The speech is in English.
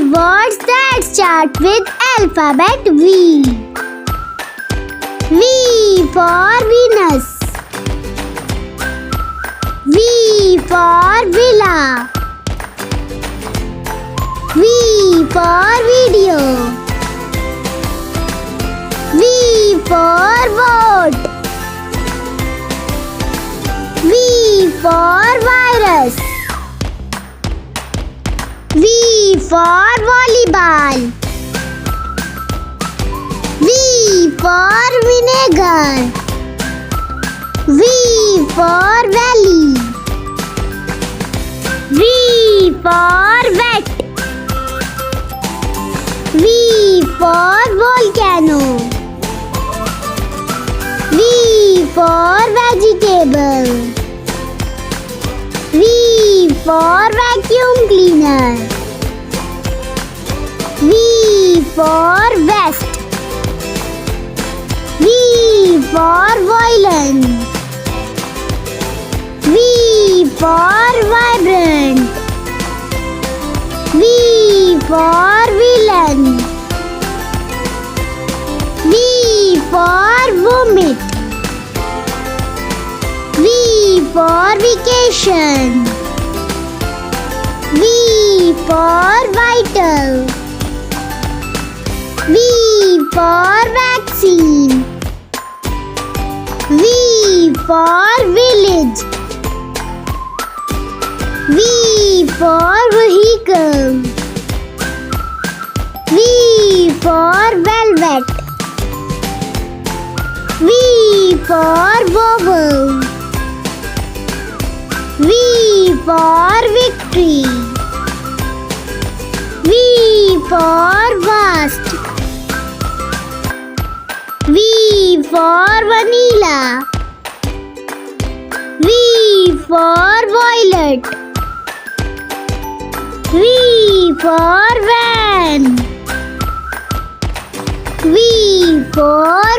words that start with alphabet V. V for Venus. V for Villa. V for Video. V for Vote. V for Virus. V for Volleyball. V for Vinegar. V for Valley. V for Wet. V for Volcano. V for Vegetable. V for Vacuum Cleaner. V for Vest. V for Violin. V for Vibrant. V for Villain. V for Vomit. V for Vacation. V for Vital. V for Vaccine. V for Village. V for Vehicle. V for Velvet. V for Vowel. V for Victory. V for Vast. V for Vanilla. V for Violet. V for Van. V for